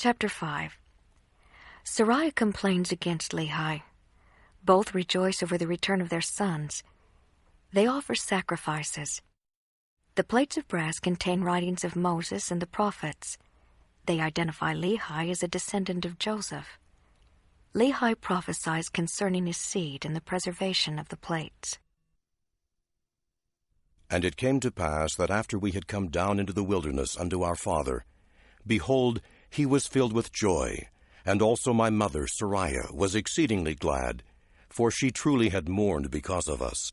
Chapter 5. Sariah complains against Lehi. Both rejoice over the return of their sons. They offer sacrifices. The plates of brass contain writings of Moses and the prophets. They identify Lehi as a descendant of Joseph. Lehi prophesies concerning his seed and the preservation of the plates. And it came to pass that after we had come down into the wilderness unto our father, behold, he was filled with joy, and also my mother Sariah was exceedingly glad, for she truly had mourned because of us.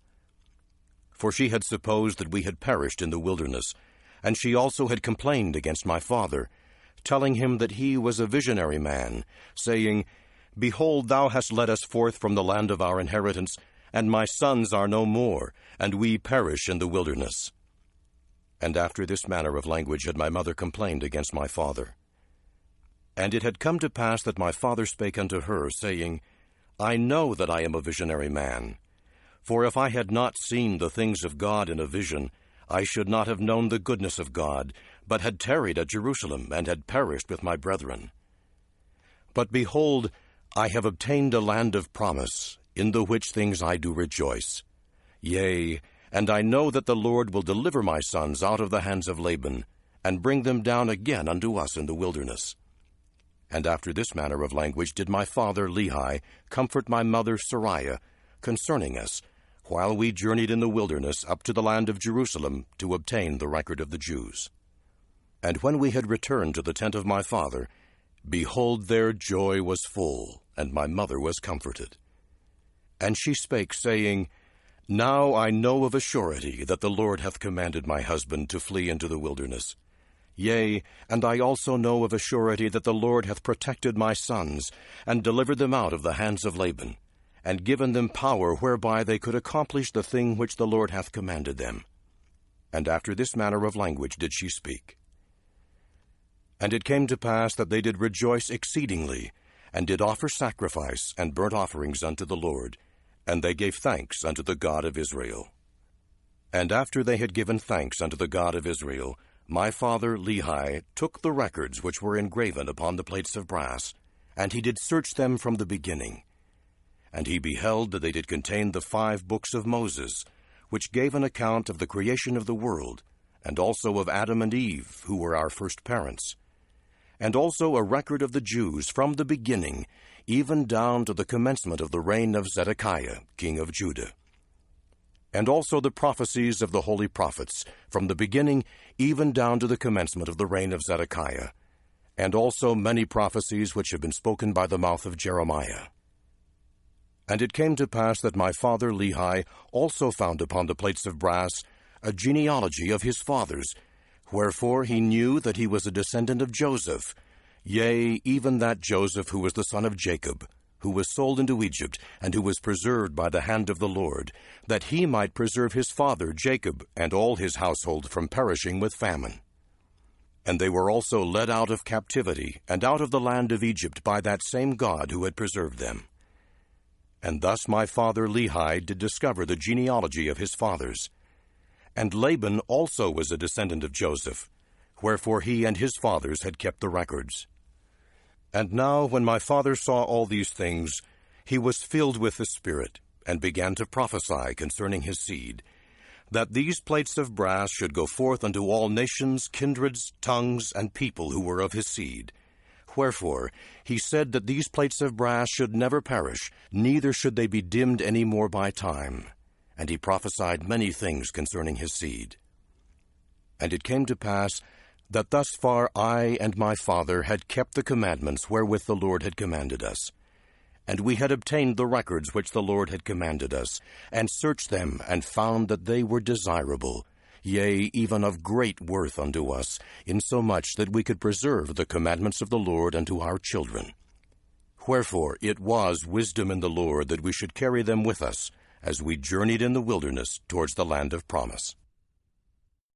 For she had supposed that we had perished in the wilderness, and she also had complained against my father, telling him that he was a visionary man, saying, Behold, thou hast led us forth from the land of our inheritance, and my sons are no more, and we perish in the wilderness. And after this manner of language had my mother complained against my father. And it had come to pass that my father spake unto her, saying, I know that I am a visionary man. For if I had not seen the things of God in a vision, I should not have known the goodness of God, but had tarried at Jerusalem, and had perished with my brethren. But behold, I have obtained a land of promise, in the which things I do rejoice. Yea, and I know that the Lord will deliver my sons out of the hands of Laban, and bring them down again unto us in the wilderness. And after this manner of language did my father Lehi comfort my mother Sariah concerning us, while we journeyed in the wilderness up to the land of Jerusalem to obtain the record of the Jews. And when we had returned to the tent of my father, behold, their joy was full, and my mother was comforted. And she spake, saying, Now I know of a surety that the Lord hath commanded my husband to flee into the wilderness. Yea, and I also know of a surety that the Lord hath protected my sons, and delivered them out of the hands of Laban, and given them power whereby they could accomplish the thing which the Lord hath commanded them. And after this manner of language did she speak. And it came to pass that they did rejoice exceedingly, and did offer sacrifice and burnt offerings unto the Lord, and they gave thanks unto the God of Israel. And after they had given thanks unto the God of Israel, my father Lehi took the records which were engraven upon the plates of brass, and he did search them from the beginning. And he beheld that they did contain the 5 books of Moses, which gave an account of the creation of the world, and also of Adam and Eve, who were our first parents, and also a record of the Jews from the beginning, even down to the commencement of the reign of Zedekiah, king of Judah. And also the prophecies of the holy prophets, from the beginning even down to the commencement of the reign of Zedekiah, and also many prophecies which have been spoken by the mouth of Jeremiah. And it came to pass that my father Lehi also found upon the plates of brass a genealogy of his fathers, wherefore he knew that he was a descendant of Joseph, yea, even that Joseph who was the son of Jacob, who was sold into Egypt, and who was preserved by the hand of the Lord, that he might preserve his father Jacob and all his household from perishing with famine. And they were also led out of captivity, and out of the land of Egypt by that same God who had preserved them. And thus my father Lehi did discover the genealogy of his fathers. And Laban also was a descendant of Joseph, wherefore he and his fathers had kept the records. And now when my father saw all these things, he was filled with the Spirit, and began to prophesy concerning his seed, that these plates of brass should go forth unto all nations, kindreds, tongues, and people who were of his seed. Wherefore he said that these plates of brass should never perish, neither should they be dimmed any more by time. And he prophesied many things concerning his seed. And it came to pass that thus far I and my father had kept the commandments wherewith the Lord had commanded us. And we had obtained the records which the Lord had commanded us, and searched them, and found that they were desirable, yea, even of great worth unto us, insomuch that we could preserve the commandments of the Lord unto our children. Wherefore it was wisdom in the Lord that we should carry them with us, as we journeyed in the wilderness towards the land of promise.